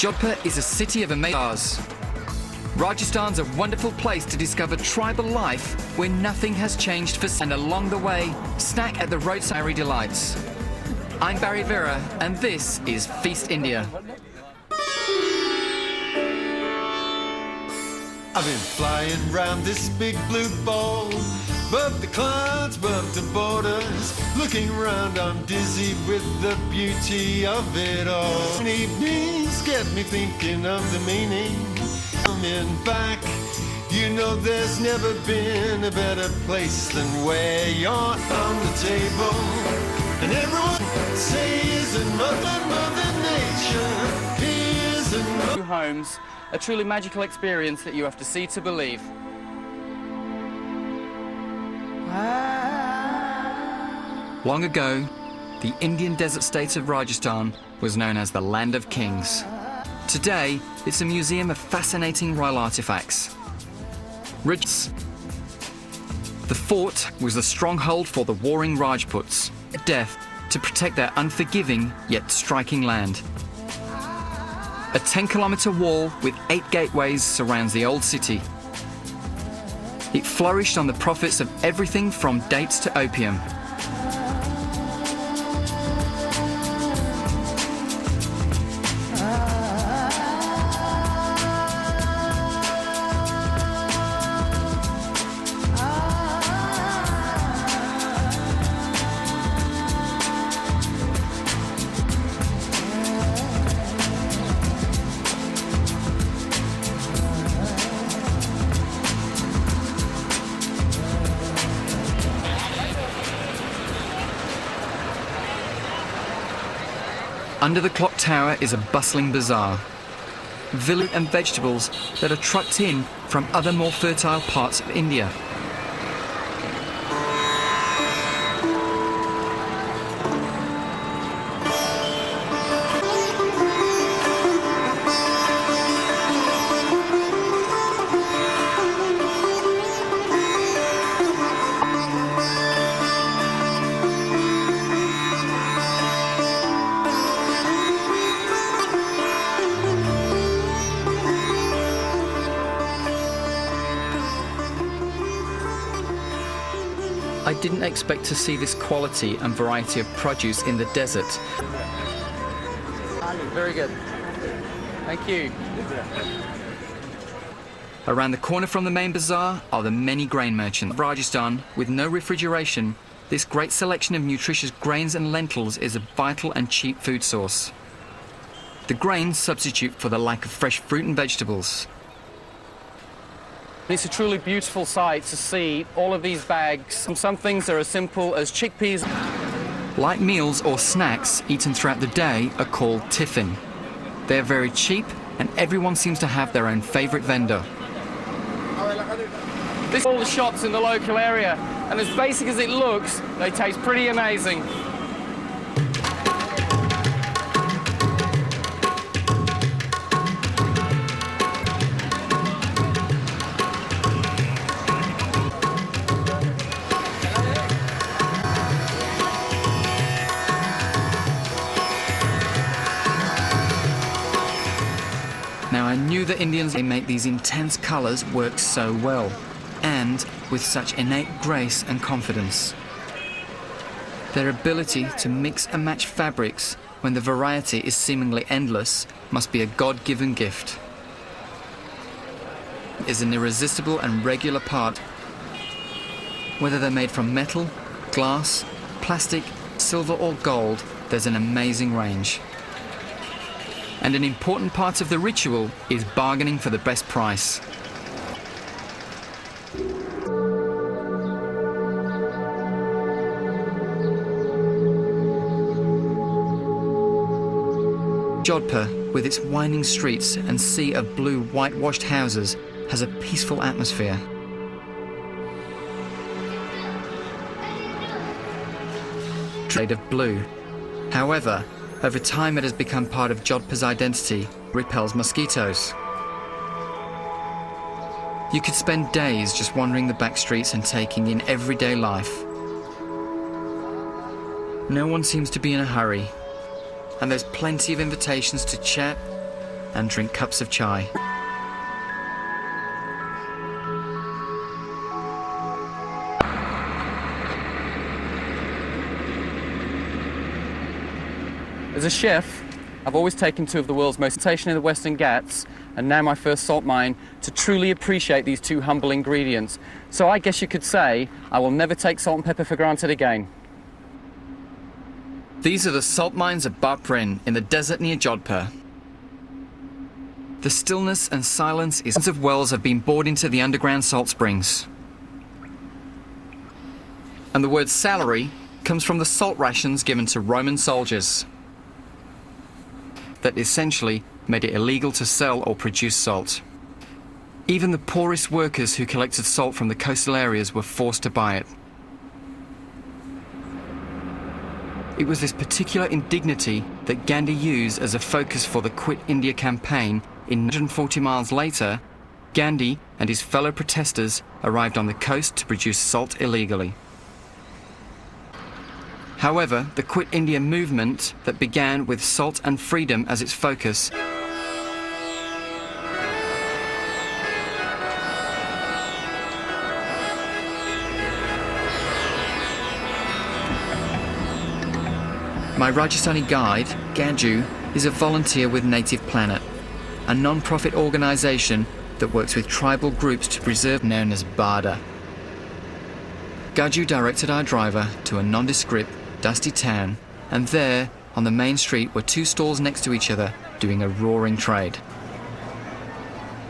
Jodhpur is a city of amazing. Rajasthan's a wonderful place to discover tribal life where nothing has changed for and along the way, snack at the roadside delights. I'm Barry Vera and this is Feast India. I've been flying round this big blue ball, above the clouds, above the borders. Looking round, I'm dizzy with the beauty of it all. And evenings get me thinking of the meaning. Coming back, you know there's never been a better place than where you're on the table. And everyone says that Mother Nature is another. Homes, a truly magical experience that you have to see to believe. Long ago, the Indian desert state of Rajasthan was known as the Land of Kings. Today, it's a museum of fascinating royal artifacts. The fort was the stronghold for the warring Rajputs, death to protect their unforgiving yet striking land. A 10-kilometre wall with 8 gateways surrounds the old city. It flourished on the profits of everything from dates to opium. Under the clock tower is a bustling bazaar. Village and vegetables that are trucked in from other more fertile parts of India. I didn't expect to see this quality and variety of produce in the desert. Very good. Thank you. Around the corner from the main bazaar are the many grain merchants. Rajasthan, with no refrigeration, this great selection of nutritious grains and lentils is a vital and cheap food source. The grains substitute for the lack of fresh fruit and vegetables. It's a truly beautiful sight to see all of these bags. Some things are as simple as chickpeas. Light meals or snacks eaten throughout the day are called tiffin. They're very cheap and everyone seems to have their own favourite vendor. This are all the shops in the local area, and as basic as it looks, they taste pretty amazing. Now I knew the Indians they make these intense colours work so well, and with such innate grace and confidence. Their ability to mix and match fabrics when the variety is seemingly endless must be a God-given gift. It is an irresistible and regular part. Whether they're made from metal, glass, plastic, silver or gold, there's an amazing range. And an important part of the ritual is bargaining for the best price. Jodhpur, with its winding streets and sea of blue whitewashed houses, has a peaceful atmosphere. Shade of blue. However, over time it has become part of Jodhpur's identity, repels mosquitoes. You could spend days just wandering the back streets and taking in everyday life. No one seems to be in a hurry, and there's plenty of invitations to chat, and drink cups of chai. As a chef, I've always taken two of the world's most station in the Western Ghats, and now my first salt mine, to truly appreciate these two humble ingredients. So I guess you could say I will never take salt and pepper for granted again. These are the salt mines of Barprin in the desert near Jodhpur. The stillness and silence is of wells have been bored into the underground salt springs. And the word salary comes from the salt rations given to Roman soldiers that essentially made it illegal to sell or produce salt. Even the poorest workers who collected salt from the coastal areas were forced to buy it. It was this particular indignity that Gandhi used as a focus for the Quit India campaign. 140 miles later, Gandhi and his fellow protesters arrived on the coast to produce salt illegally. However, the Quit India movement that began with salt and freedom as its focus My Rajasthani guide, Gaju, is a volunteer with Native Planet, a non-profit organisation that works with tribal groups to preserve, known as Barda. Gaju directed our driver to a nondescript, dusty town, and there, on the main street, were two stalls next to each other, doing a roaring trade.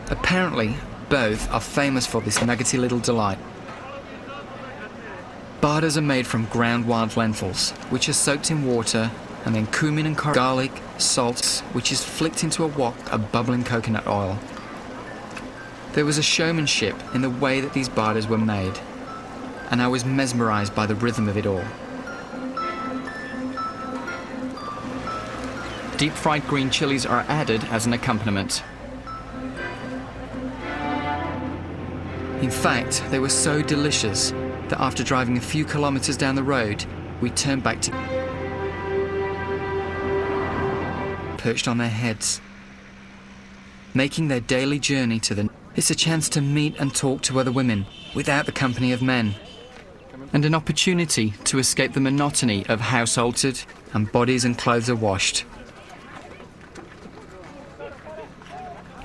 Apparently, both are famous for this nuggety little delight. Bardas are made from ground wild lentils, which are soaked in water, and then cumin and garlic, salt, which is flicked into a wok of bubbling coconut oil. There was a showmanship in the way that these bardas were made, and I was mesmerised by the rhythm of it all. Deep-fried green chilies are added as an accompaniment. In fact, they were so delicious that after driving a few kilometres down the road, we turned back to perched on their heads. Making their daily journey to the... It's a chance to meet and talk to other women without the company of men, and an opportunity to escape the monotony of householded and bodies and clothes are washed.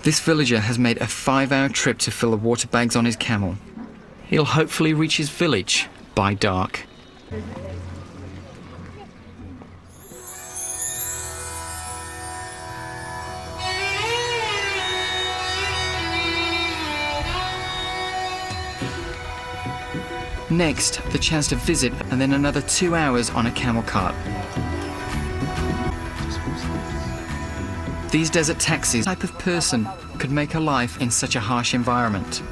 This villager has made a 5-hour trip to fill the water bags on his camel. He'll hopefully reach his village by dark. Next, the chance to visit, and then another 2 hours on a camel cart. These desert taxis, what type of person could make a life in such a harsh environment?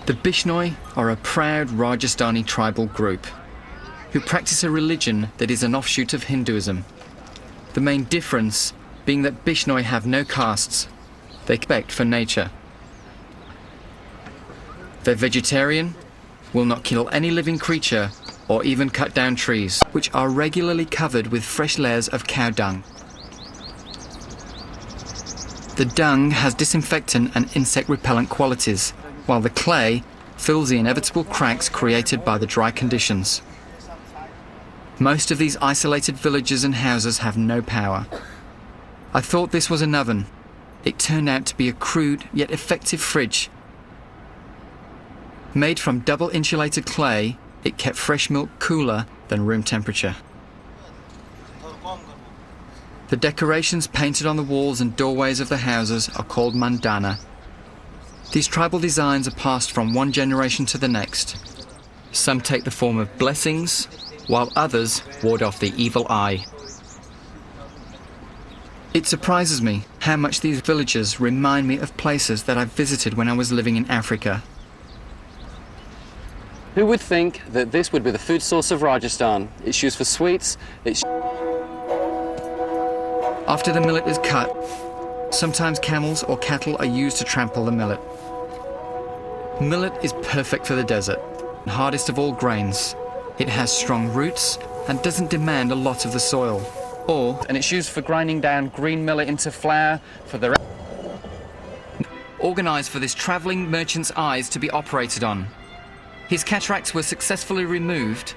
The Bishnoi are a proud Rajasthani tribal group who practice a religion that is an offshoot of Hinduism. The main difference being that Bishnoi have no castes. They respect for nature. They're vegetarian, will not kill any living creature or even cut down trees, which are regularly covered with fresh layers of cow dung. The dung has disinfectant and insect repellent qualities, while the clay fills the inevitable cracks created by the dry conditions. Most of these isolated villages and houses have no power. I thought this was an oven. It turned out to be a crude yet effective fridge. Made from double insulated clay, it kept fresh milk cooler than room temperature. The decorations painted on the walls and doorways of the houses are called mandana. These tribal designs are passed from one generation to the next. Some take the form of blessings, while others ward off the evil eye. It surprises me how much these villages remind me of places that I visited when I was living in Africa. Who would think that this would be the food source of Rajasthan? It's used for sweets, After the millet is cut, sometimes camels or cattle are used to trample the millet. Millet is perfect for the desert, hardest of all grains. It has strong roots and doesn't demand a lot of the soil. and it's used for grinding down green millet into flour for the... Organised for this travelling merchant's eyes to be operated on. His cataracts were successfully removed,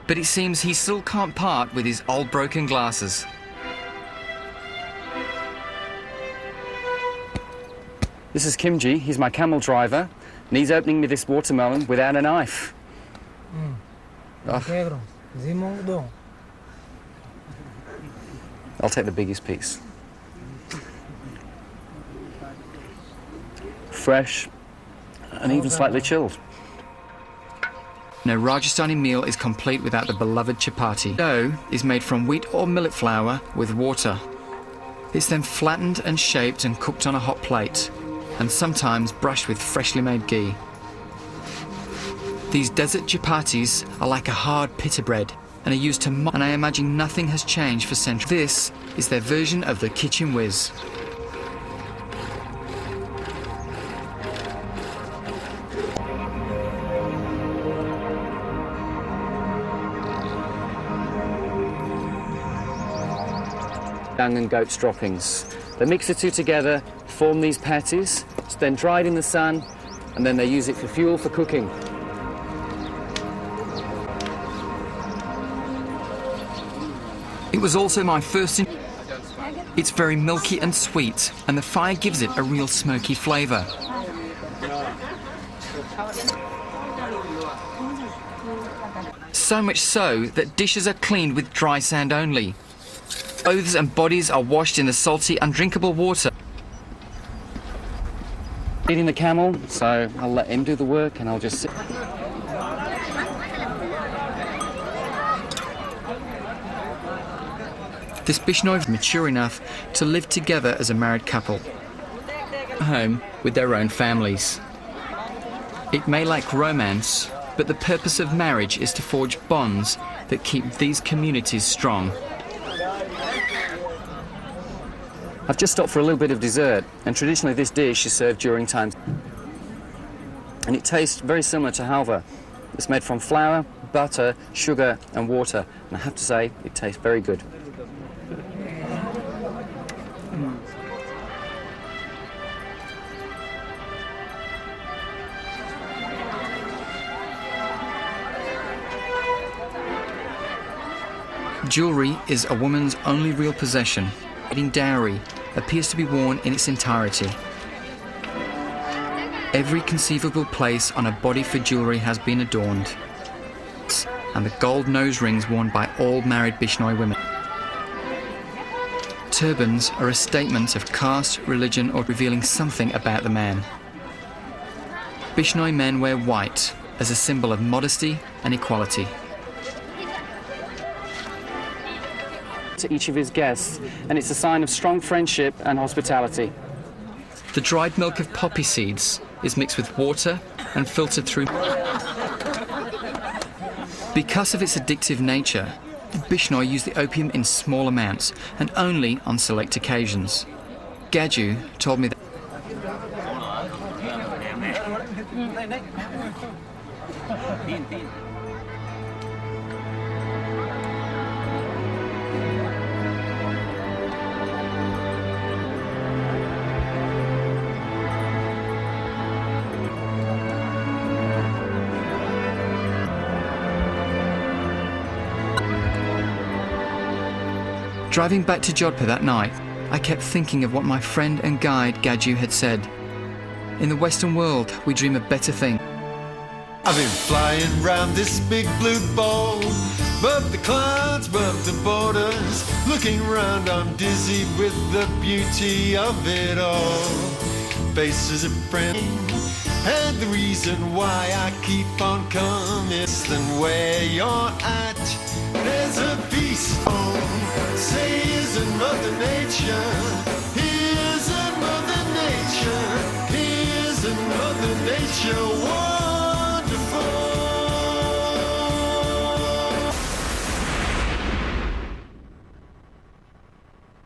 but it seems he still can't part with his old broken glasses. This is Kimji, he's my camel driver, and he's opening me this watermelon without a knife. Oh. I'll take the biggest piece. Fresh and even slightly chilled. No Rajasthani meal is complete without the beloved chapati. Dough is made from wheat or millet flour with water. It's then flattened and shaped and cooked on a hot plate, and sometimes brushed with freshly made ghee. These desert chapatis are like a hard pita bread and are used to and I imagine nothing has changed for centuries. This is their version of the kitchen whiz. Dung and goat's droppings. They mix the two together, form these patties, it's then dried in the sun, and then they use it for fuel for cooking. It was also my first. It's very milky and sweet, and the fire gives it a real smoky flavour. So much so that dishes are cleaned with dry sand only. Clothes and bodies are washed in the salty, undrinkable water. Eating the camel, so I'll let him do the work and I'll just sit. This Bishnoi is mature enough to live together as a married couple, home with their own families. It may lack romance, but the purpose of marriage is to forge bonds that keep these communities strong. I've just stopped for a little bit of dessert, and traditionally this dish is served during times. And it tastes very similar to halva. It's made from flour, butter, sugar and water, and I have to say, it tastes very good. Jewellery is a woman's only real possession. Wedding dowry appears to be worn in its entirety. Every conceivable place on a body for jewellery has been adorned, and the gold nose rings worn by all married Bishnoi women. Turbans are a statement of caste, religion, or revealing something about the man. Bishnoi men wear white as a symbol of modesty and equality. To each of his guests, and it's a sign of strong friendship and hospitality. The dried milk of poppy seeds is mixed with water and filtered through. Because of its addictive nature, the Bishnoi use the opium in small amounts and only on select occasions. Gaju told me that. Driving back to Jodhpur that night, I kept thinking of what my friend and guide Gaju had said. In the Western world, we dream of better things. I've been flying round this big blue ball, above the clouds, above the borders, looking round, I'm dizzy with the beauty of it all. Faces of friends, and the reason why I keep on coming is than where you're at. There's a beast home, say isn't Mother Nature. Here's a Mother Nature, here's a Mother Nature.